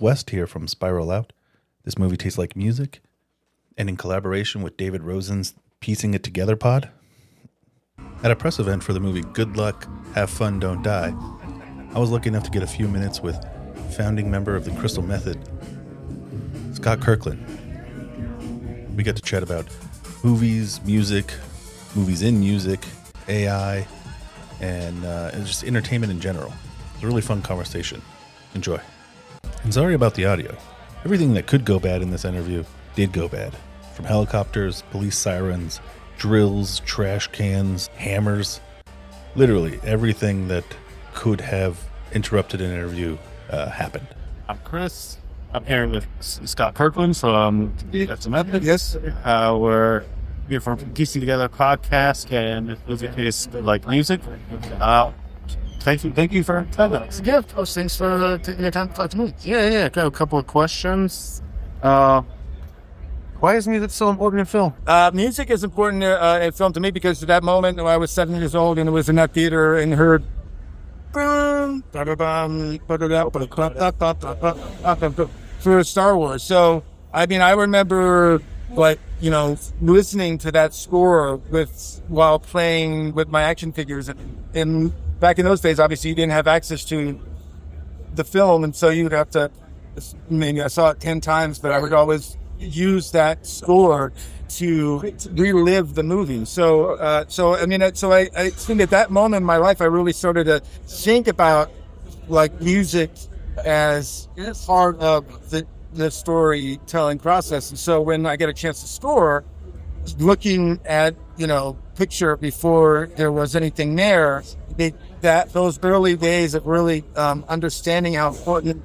West here from Spiral Out. This movie tastes like music, and in collaboration with David Rosen's Piecing It Together pod. At a press event for the movie Good Luck, Have Fun, Don't Die, I was lucky enough to get a few minutes with founding member of the Crystal Method, Scott Kirkland. We got to chat about movies, music, movies in music, AI, and just entertainment in general. It's a really fun conversation. Enjoy. And sorry about the audio. Everything that could go bad in this interview did go bad. From helicopters, police sirens, drills, trash cans, hammers. Literally everything that could have interrupted an interview happened. I'm Chris. I'm here with Scott Kirkland from That's a Method. Yes. We're here from Piecing Together podcast, and this is like music. Thank you for telling us. Yeah, of course. Thanks for taking the time to talk to me. Yeah. Got a couple of questions. Why is music so important in film? Music is important in film to me because at that moment when I was 7 years old and was in that theater and heard for Star Wars. So, I mean, I remember listening to that score while playing with my action figures. And back in those days, obviously, you didn't have access to the film, and so you would have to. Maybe I saw it 10 times, but I would always use that score to relive the movie. So I think at that moment in my life, I really started to think about like music as part of the storytelling process. And so when I get a chance to score, looking at picture before there was anything there, those early days of really understanding how important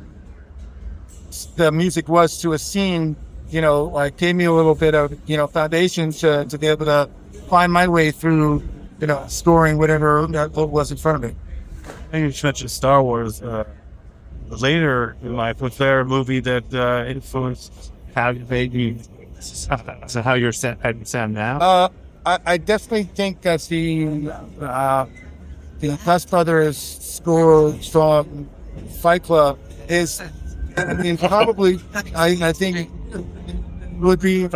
the music was to a scene, gave me a little bit of foundation to be able to find my way through scoring whatever was in front of me. I think you mentioned Star Wars. Later in life, was there a movie that influenced how you made you? So how you sound now? I definitely think that the Huss Brothers score from Fight Club is, probably, I think would be.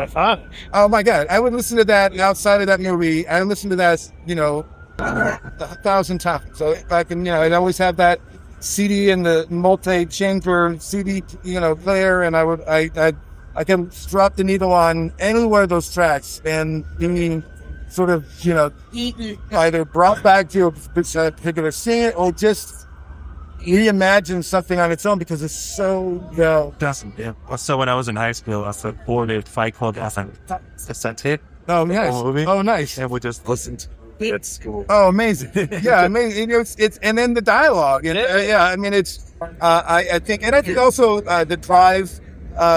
Oh my God, I would listen to that outside of that movie. I listen to that, 1,000 times. So if I can, I'd always have that CD in the multi-chamber CD, player, and I can drop the needle on any one of those tracks and being sort of, either brought back to a particular scene or just reimagine something on its own because it's so well done. Yeah. So when I was in high school, I was bored of Fight Club. I was like, that's it. Oh, nice. Oh, nice. And we just listened to it at school. Oh, amazing. Yeah, amazing. It's and then the dialogue. It's I think also the Drive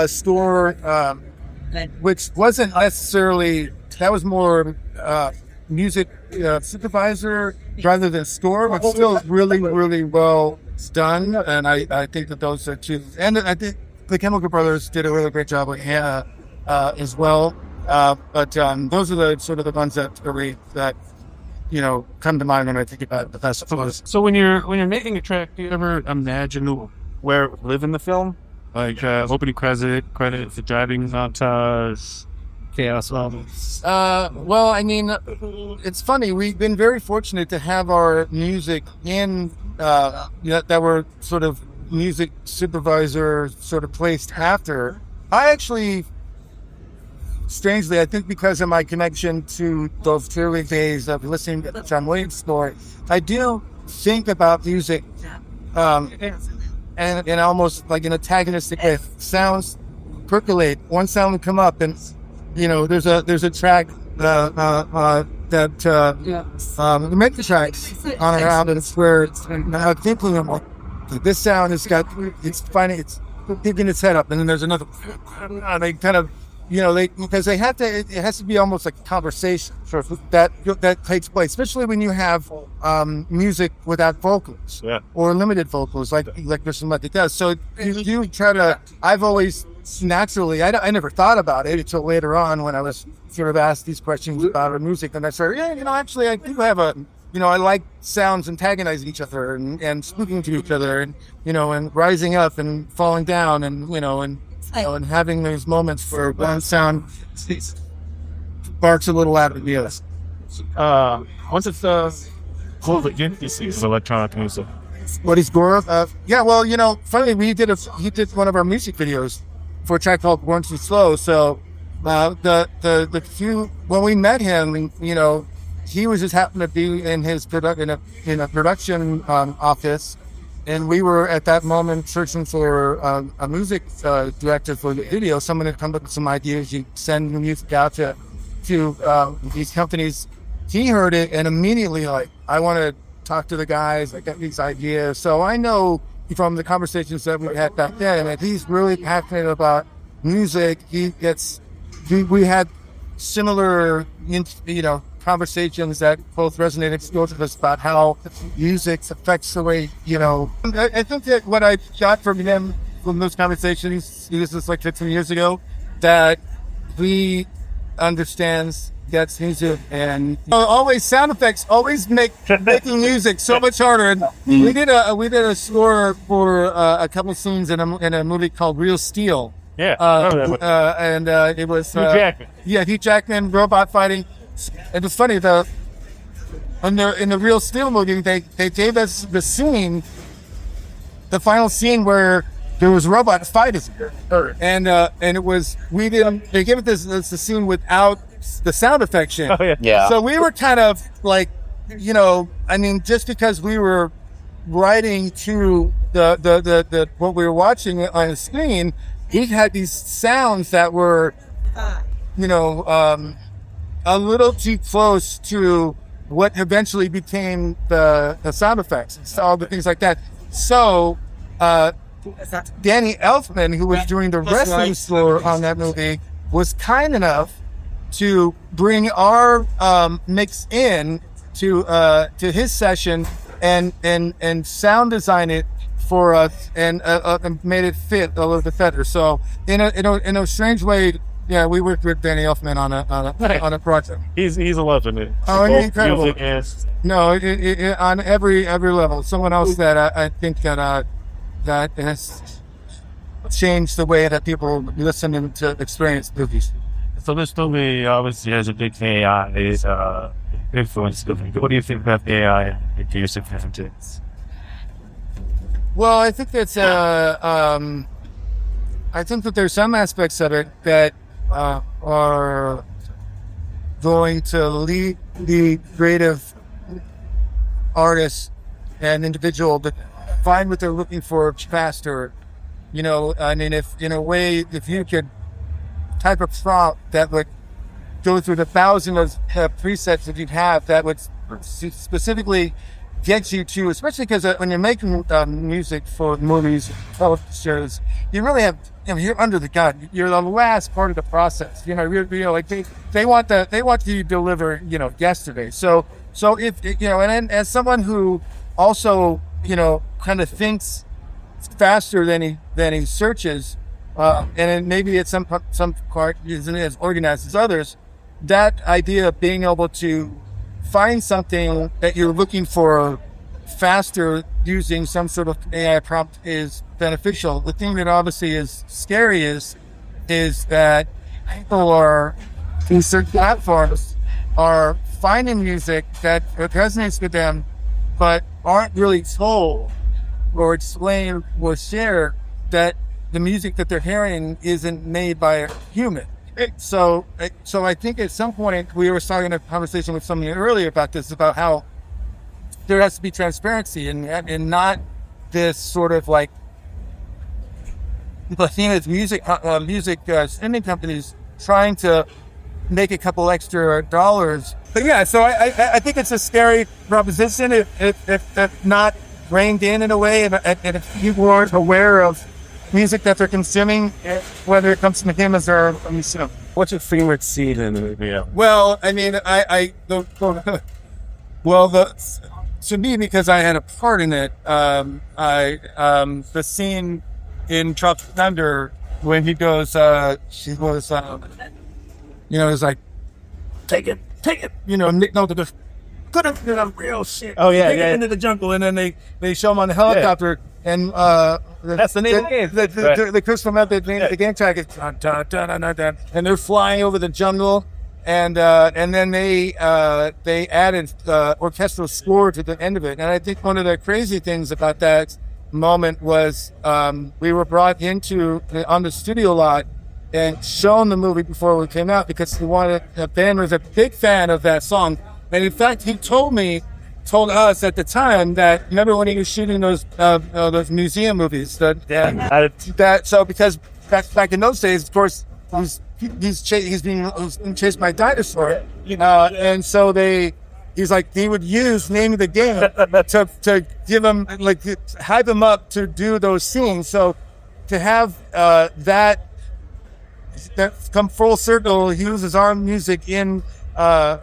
score, which wasn't necessarily, that was more music supervisor rather than score, but still really, really well done. And I think that those are two. And I think the Chemical Brothers did a really great job with Hannah as well. But those are the sort of the ones that come to mind when I think about the festivals. So when you're making a track, do you ever imagine where it would live in the film? Like opening credit, the driving montage, chaos levels. Well, it's funny. We've been very fortunate to have our music in that were sort of music supervisor sort of placed after. I actually, strangely, I think because of my connection to those early days of listening to John Williams' story, I do think about music and almost like an antagonistic way. Sounds percolate. One sound would come up, and there's a track that the mega tracks on around, and it's where I'm thinking this sound has got it's picking its head up, and then there's another. They kind of because they have to. It has to be almost like a conversation that takes place, especially when you have music without vocals or limited vocals, like Crystal Method does. So you try to. I've always naturally. I never thought about it until later on when I was sort of asked these questions about our music, and I started. Actually, I do have I like sounds antagonizing each other and speaking to each other and, and rising up and falling down and, and having those moments where one sound barks a little out of the other. What's it called again? This is electronic music. What he's Gora? Funny, he did one of our music videos for a track called Born Too Slow. So, when we met him, he was just happened to be in his in a production office, and we were at that moment searching for a music director for the video. Someone had come up with some ideas. You send the music out to these companies. He heard it and immediately I want to talk to the guys. I got these ideas. So I know from the conversations that we had back then that he's really passionate about music. We had similar, conversations that both resonated with us about how music affects the way, I think that what I got from him from those conversations, this was 15 years ago, that he understands, gets music, and always sound effects always making music so much harder. And we did a score for a couple scenes in a movie called Real Steel. Yeah, and it was Hugh Jackman. Yeah, Hugh Jackman, robot fighting. It was funny though. In the Real Steel movie, they gave us the final scene where there was robots fighting, and it was they gave it this the scene without the sound effects in. Oh, Yeah. So we were kind of just because we were writing to the what we were watching on the screen, he had these sounds that were, a little too close to what eventually became the sound effects and all the things like that. So, Danny Elfman, who was doing the wrestling score on that movie, was kind enough to bring our mix in to his session and sound design it for us and made it fit a little bit better. So in a strange way, yeah, we worked with Danny Elfman on a project. He's a legend. Oh, Both incredible. music and No, on every level. Someone else that I think that has changed the way that people listen and to experience movies. so this movie obviously has a big AI influence. What do you think about AI and the use of images? Well, I think that's I think that there's some aspects of it that are going to lead the creative artist and individual to find what they're looking for faster. If you could type a prompt that would go through the thousands of presets that you'd have, that would specifically get you to, especially because when you're making music for movies, television shows, you really have, you're under the gun. You're the last part of the process. They want you to deliver, yesterday. So if and then as someone who also, kind of thinks faster than he searches, and maybe at some part isn't as organized as others, that idea of being able to find something that you're looking for faster using some sort of AI prompt is beneficial. The thing that obviously is scary is that people are, in certain platforms, are finding music that resonates with them, but aren't really told or explained or shared that the music that they're hearing isn't made by a human. So I think at some point we were starting a conversation with somebody earlier about this, about how there has to be transparency and not this sort of the thing is music streaming companies trying to make a couple extra dollars. But yeah, so I think it's a scary proposition if not reined in a way, and if people aren't aware of music that they're consuming, whether it comes from him as or from. What's your favorite scene in the movie? Well, I mean, to me, because I had a part in it, the scene in Tropic Thunder when he goes, she was, it's like, take it, could have been a real shit. Oh, yeah, Take yeah. him into the jungle, and then they show him on the helicopter, and That's the name of the game. The crystal method, the game track is dun, dun, dun, dun, dun, dun, and they're flying over the jungle, and then they added orchestral score to the end of it. And I think one of the crazy things about that moment was we were brought into on the studio lot and shown the movie before we came out because Ben was a big fan of that song. And in fact, he told us at the time that, remember when he was shooting those museum movies, because back in those days, of course, he's being chased by a dinosaur, and so he's like, he would use Name of the Game to give him, like, hype him up to do those scenes. So to have that come full circle, he uses our music in I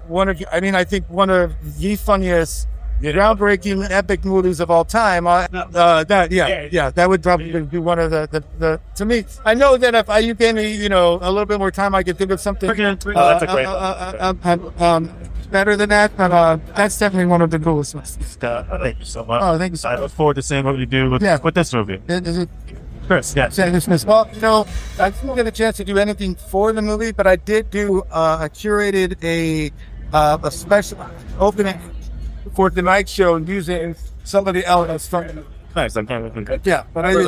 think one of the funniest, groundbreaking, epic movies of all time. That would probably be one of the to me. I know that if you gave me, a little bit more time, I could think of something. That's a great better than that, but that's definitely one of the coolest ones. Thank you so much. Oh, thank you so I much. look forward to seeing what you do with this movie. Is it? Chris, yes. Well, I didn't get a chance to do anything for the movie, but I did do. I curated a special opening for the night show using some of the elements from the movie. Nice. I'm kind of looking. Yeah, but have you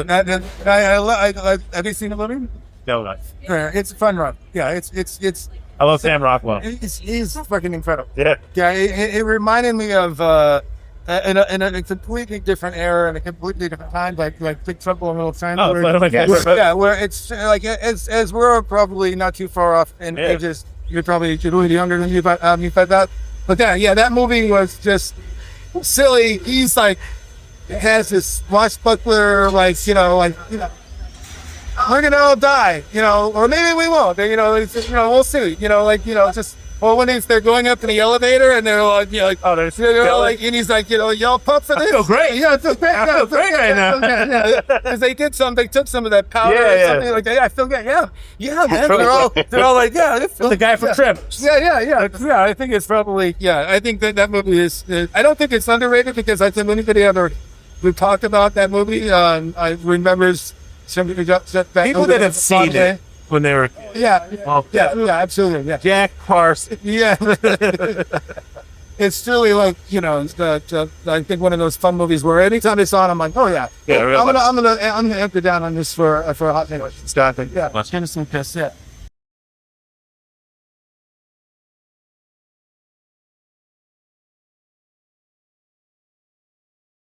seen the movie? No, nice. Yeah, it's a fun run. Yeah, it's. I love Sam Rockwell. He's fucking incredible. Yeah. Yeah, it reminded me of in a completely different era and a completely different time, like Big Trouble in Little China. Oh, where it's like as we're probably not too far off in ages. You're probably a little younger than you, but that movie was just silly. He's like has this swashbuckler, we're gonna all die, or maybe we won't. We'll see. Just. Well, when they're going up in the elevator and they're like, and he's like, y'all pumped for this? I feel great. Yeah, I feel great. I feel great right now. Because they took some of that powder or something like that. Yeah, I feel good. Yeah, man. They're all like, the guy from Trim. Yeah. I think it's probably, I think that movie is, I don't think it's underrated because I think anybody we've talked about that movie, I remember somebody got back. People that have seen it when they were absolutely, yeah. Jack Parsons. Yeah. It's really like, I think one of those fun movies where anytime it's on, I'm like, oh yeah. Yeah, really. I'm gonna enter down on this for a hot minute. Stop it. Yeah. Let's get some piss. Yeah.